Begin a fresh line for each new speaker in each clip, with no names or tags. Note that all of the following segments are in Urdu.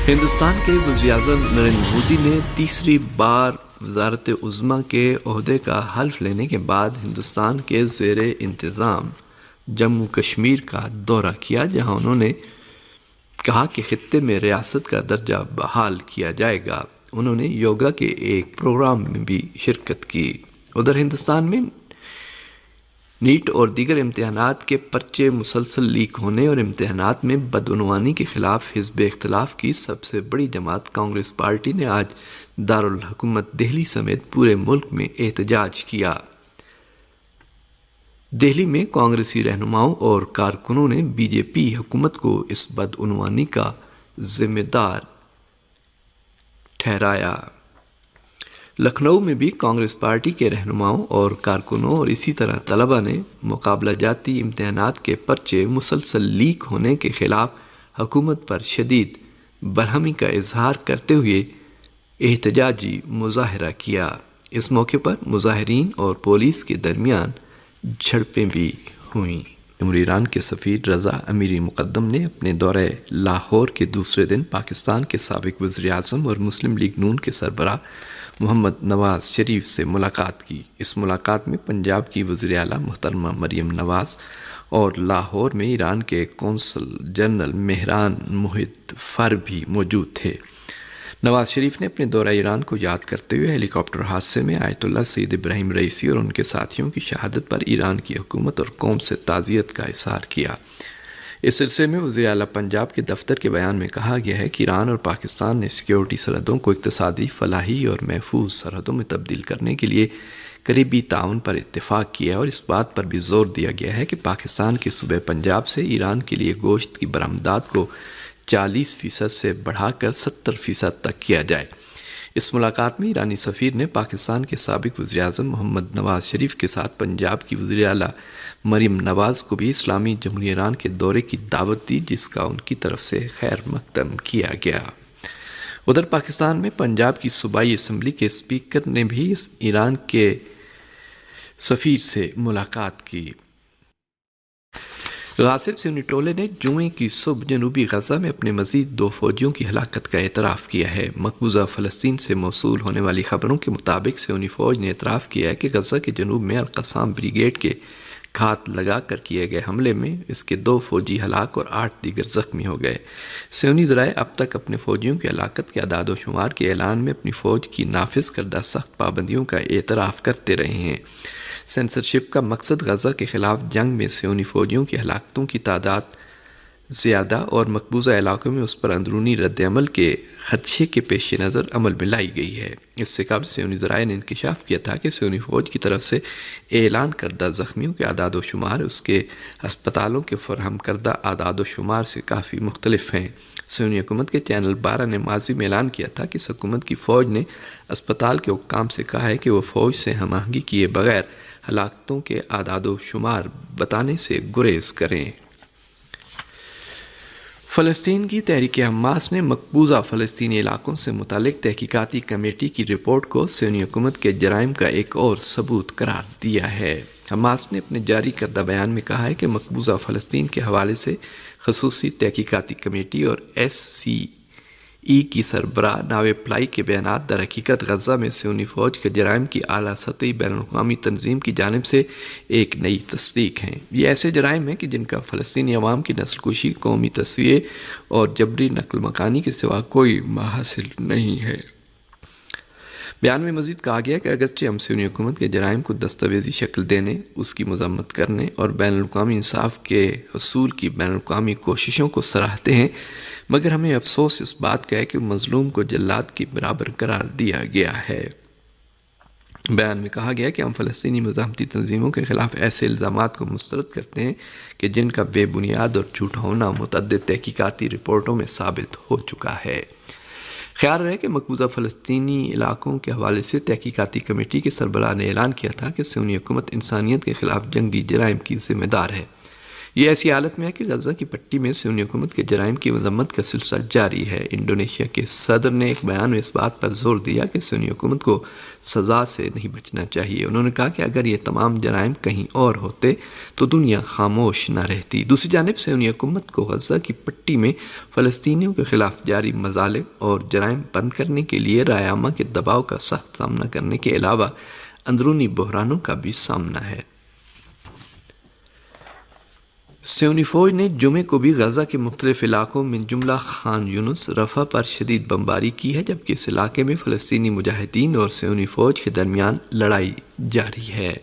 ہندوستان کے وزیراعظم نریندر مودی نے تیسری بار وزارت عظمیٰ کے عہدے کا حلف لینے کے بعد ہندوستان کے زیر انتظام جموں کشمیر کا دورہ کیا، جہاں انہوں نے کہا کہ خطے میں ریاست کا درجہ بحال کیا جائے گا۔ انہوں نے یوگا کے ایک پروگرام میں بھی شرکت کی۔ ادھر ہندوستان میں نیٹ اور دیگر امتحانات کے پرچے مسلسل لیک ہونے اور امتحانات میں بدعنوانی کے خلاف حزب اختلاف کی سب سے بڑی جماعت کانگریس پارٹی نے آج دارالحکومت دہلی سمیت پورے ملک میں احتجاج کیا۔ دہلی میں کانگریسی رہنماؤں اور کارکنوں نے بی جے پی حکومت کو اس بدعنوانی کا ذمہ دار ٹھہرایا۔ لکھنؤ میں بھی کانگریس پارٹی کے رہنماؤں اور کارکنوں اور اسی طرح طلباء نے مقابلہ جاتی امتحانات کے پرچے مسلسل لیک ہونے کے خلاف حکومت پر شدید برہمی کا اظہار کرتے ہوئے احتجاجی مظاہرہ کیا۔ اس موقع پر مظاہرین اور پولیس کے درمیان جھڑپیں بھی ہوئیں۔ جمہوریہ ایران کے سفیر رضا امیری مقدم نے اپنے دورہ لاہور کے دوسرے دن پاکستان کے سابق وزیر اعظم اور مسلم لیگ نون کے سربراہ محمد نواز شریف سے ملاقات کی۔ اس ملاقات میں پنجاب کی وزیر اعلیٰ محترمہ مریم نواز اور لاہور میں ایران کے قونصل جنرل مہران محب فر بھی موجود تھے۔ نواز شریف نے اپنے دورہ ایران کو یاد کرتے ہوئے ہیلی کاپٹر حادثے میں آیت اللہ سید ابراہیم رئیسی اور ان کے ساتھیوں کی شہادت پر ایران کی حکومت اور قوم سے تعزیت کا اظہار کیا۔ اس سلسلے میں وزیر اعلیٰ پنجاب کے دفتر کے بیان میں کہا گیا ہے کہ ایران اور پاکستان نے سیکیورٹی سرحدوں کو اقتصادی، فلاحی اور محفوظ سرحدوں میں تبدیل کرنے کے لیے قریبی تعاون پر اتفاق کیا اور اس بات پر بھی زور دیا گیا ہے کہ پاکستان کے صوبے پنجاب سے ایران کے لیے گوشت کی برآمدات کو 40% سے بڑھا کر 70% تک کیا جائے۔ اس ملاقات میں ایرانی سفیر نے پاکستان کے سابق وزیر اعظم محمد نواز شریف کے ساتھ پنجاب کی وزیر اعلیٰ مریم نواز کو بھی اسلامی جمہوریہ ایران کے دورے کی دعوت دی، جس کا ان کی طرف سے خیر مقدم کیا گیا۔ ادھر پاکستان میں پنجاب کی صوبائی اسمبلی کے اسپیکر نے بھی ایران کے سفیر سے ملاقات کی۔ غاصب سیونی ٹولے نے جمعے کی صبح جنوبی غزہ میں اپنے مزید 2 فوجیوں کی ہلاکت کا اعتراف کیا ہے۔ مقبوضہ فلسطین سے موصول ہونے والی خبروں کے مطابق سیونی فوج نے اعتراف کیا ہے کہ غزہ کے جنوب میں القصام بریگیڈ کے گھات لگا کر کیے گئے حملے میں اس کے 2 فوجی ہلاک اور 8 دیگر زخمی ہو گئے۔ سیونی ذرائع اب تک اپنے فوجیوں کی ہلاکت کے اعداد و شمار کے اعلان میں اپنی فوج کی نافذ کردہ سخت پابندیوں کا اعتراف کرتے رہے ہیں۔ سینسرشپ کا مقصد غزہ کے خلاف جنگ میں سیونی فوجیوں کی ہلاکتوں کی تعداد زیادہ اور مقبوضہ علاقوں میں اس پر اندرونی رد عمل کے خدشے کے پیش نظر عمل میں لائی گئی ہے۔ اس سے قبل سیونی ذرائع نے انکشاف کیا تھا کہ سیونی فوج کی طرف سے اعلان کردہ زخمیوں کے اعداد و شمار اس کے ہسپتالوں کے فراہم کردہ اعداد و شمار سے کافی مختلف ہیں۔ سیونی حکومت کے چینل 12 نے ماضی میں اعلان کیا تھا کہ اس حکومت کی فوج نے اسپتال کے حکام سے کہا ہے کہ وہ فوج سے ہم آہنگی کیے بغیر ہلاکتوں کے اعداد و شمار بتانے سے گریز کریں۔ فلسطین کی تحریک حماس نے مقبوضہ فلسطینی علاقوں سے متعلق تحقیقاتی کمیٹی کی رپورٹ کو سیونی حکومت کے جرائم کا ایک اور ثبوت قرار دیا ہے۔ حماس نے اپنے جاری کردہ بیان میں کہا ہے کہ مقبوضہ فلسطین کے حوالے سے خصوصی تحقیقاتی کمیٹی اور ایس سی ای کی سربراہ ناوے پلائی کے بیانات در حقیقت غزہ میں سیونی فوج کے جرائم کی اعلیٰ سطحی بین الاقوامی تنظیم کی جانب سے ایک نئی تصدیق ہیں۔ یہ ایسے جرائم ہیں کہ جن کا فلسطینی عوام کی نسل کشی، قومی تصفیے اور جبری نقل مکانی کے سوا کوئی محاصل نہیں ہے۔ بیان میں مزید کہا گیا کہ اگرچہ ہم سیونی حکومت کے جرائم کو دستاویزی شکل دینے، اس کی مذمت کرنے اور بین الاقوامی انصاف کے حصول کی بین الاقوامی کوششوں کو سراہتے ہیں، مگر ہمیں افسوس اس بات کا ہے کہ مظلوم کو جلاد کی برابر قرار دیا گیا ہے۔ بیان میں کہا گیا کہ ہم فلسطینی مزاحمتی تنظیموں کے خلاف ایسے الزامات کو مسترد کرتے ہیں کہ جن کا بے بنیاد اور جھوٹا ہونا متعدد تحقیقاتی رپورٹوں میں ثابت ہو چکا ہے۔ خیال رہے کہ مقبوضہ فلسطینی علاقوں کے حوالے سے تحقیقاتی کمیٹی کے سربراہ نے اعلان کیا تھا کہ سیونی حکومت انسانیت کے خلاف جنگی جرائم کی ذمہ دار ہے۔ یہ ایسی حالت میں ہے کہ غزہ کی پٹی میں صہیونی حکومت کے جرائم کی مذمت کا سلسلہ جاری ہے۔ انڈونیشیا کے صدر نے ایک بیان میں اس بات پر زور دیا کہ صہیونی حکومت کو سزا سے نہیں بچنا چاہیے۔ انہوں نے کہا کہ اگر یہ تمام جرائم کہیں اور ہوتے تو دنیا خاموش نہ رہتی۔ دوسری جانب صہیونی حکومت کو غزہ کی پٹی میں فلسطینیوں کے خلاف جاری مظالم اور جرائم بند کرنے کے لیے رائے عامہ کے دباؤ کا سخت سامنا کرنے کے علاوہ اندرونی بحرانوں کا بھی سامنا ہے۔ صہیونی فوج نے جمعے کو بھی غزہ کے مختلف علاقوں من جملہ خان یونس، رفح پر شدید بمباری کی ہے، جبکہ اس علاقے میں فلسطینی مجاہدین اور صہیونی فوج کے درمیان لڑائی جاری ہے۔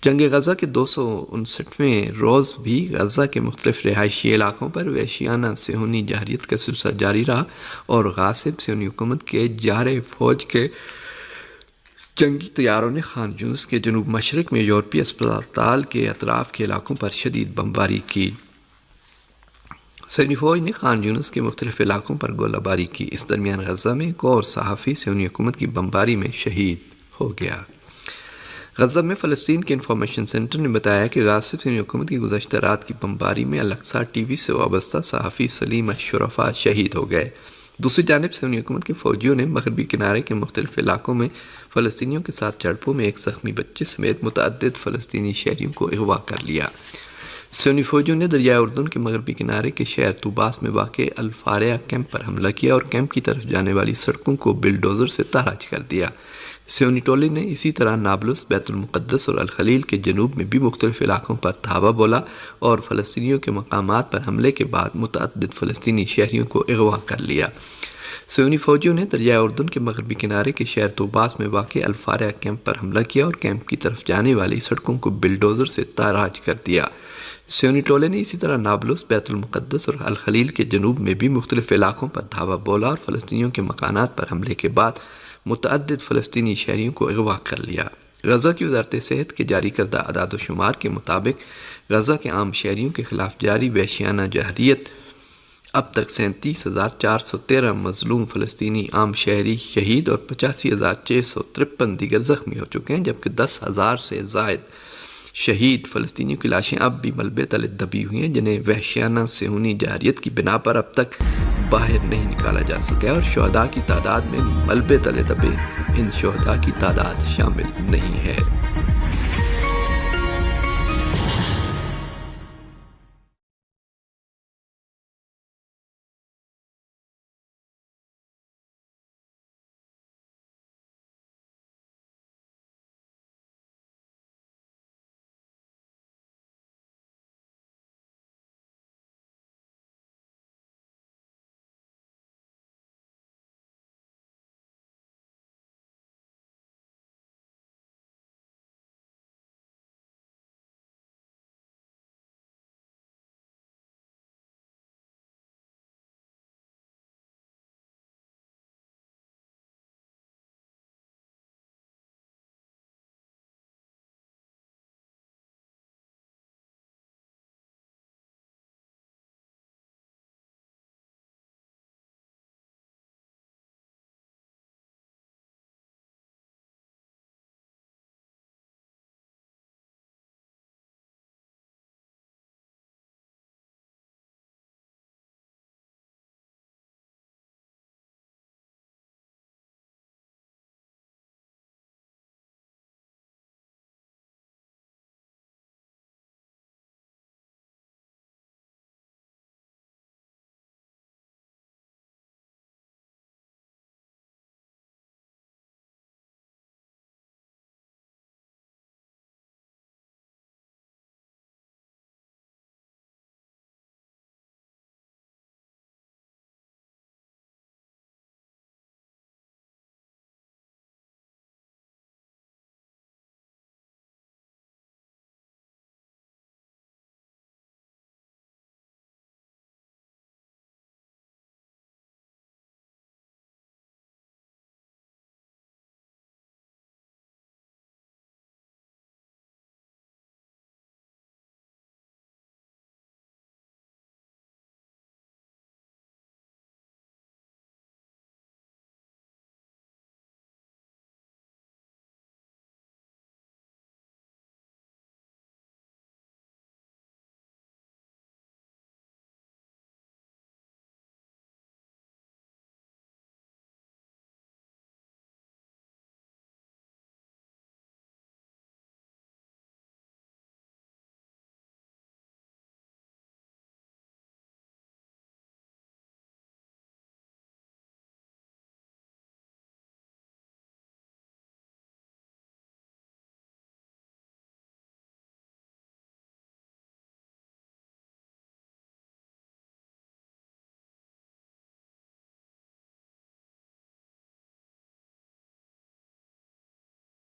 جنگ غزہ کے 259ویں روز بھی غزہ کے مختلف رہائشی علاقوں پر وحشیانہ صہیونی جارحیت کا سلسلہ جاری رہا اور غاصب صہیونی حکومت کے جارح فوج کے جنگی طیاروں نے خان یونس کے جنوب مشرق میں یورپی اسپتال کے اطراف کے علاقوں پر شدید بمباری کی۔ صہیونی فوج نے خان یونس کے مختلف علاقوں پر گولہ باری کی۔ اس درمیان غزہ میں ایک اور صحافی صہیونی حکومت کی بمباری میں شہید ہو گیا۔ غزہ میں فلسطین کے انفارمیشن سینٹر نے بتایا کہ غاصب صہیونی حکومت کی گزشتہ رات کی بمباری میں الاقصی ٹی وی سے وابستہ صحافی سلیم الشرفاء شہید ہو گئے۔ دوسری جانب صہیونی حکومت کے فوجیوں نے مغربی کنارے کے مختلف علاقوں میں فلسطینیوں کے ساتھ جھڑپوں میں ایک زخمی بچے سمیت متعدد فلسطینی شہریوں کو اغوا کر لیا۔ صہیونی فوجیوں نے دریائے اردن کے مغربی کنارے کے شہر طوباس میں واقع الفاریا کیمپ پر حملہ کیا اور کیمپ کی طرف جانے والی سڑکوں کو بلڈوزر سے تاراج کر دیا۔ صہیونی ٹولے نے اسی طرح نابلس، بیت المقدس اور الخلیل کے جنوب میں بھی مختلف علاقوں پر دھاوا بولا اور فلسطینیوں کے مقامات پر حملے کے بعد متعدد فلسطینی شہریوں کو اغوا کر لیا۔ صہیونی فوجیوں نے دریائے اردن کے مغربی کنارے کے شہر طوباس میں واقع الفاریا کیمپ پر حملہ کیا اور کیمپ کی طرف جانے والی سڑکوں کو بلڈوزر سے تاراج کر دیا۔ صہیونی ٹولے نے اسی طرح نابلس، بیت المقدس اور الخلیل کے جنوب میں بھی مختلف علاقوں پر دھاوا بولا اور فلسطینیوں کے مکانات پر حملے کے بعد متعدد فلسطینی شہریوں کو اغوا کر لیا۔ غزہ کی وزارت صحت کے جاری کردہ اعداد و شمار کے مطابق غزہ کے عام شہریوں کے خلاف جاری وحشیانہ جارحیت اب تک 37,413 مظلوم فلسطینی عام شہری شہید اور 85,653 دیگر زخمی ہو چکے ہیں، جبکہ 10,000 سے زائد شہید فلسطینیوں کی لاشیں اب بھی ملبے تلے دبی ہوئی ہیں، جنہیں وحشیانہ صہیونی جارحیت کی بنا پر اب تک باہر نہیں نکالا جا سکا اور شہداء کی تعداد میں ملبے تلے دبے ان شہداء کی تعداد شامل نہیں ہے۔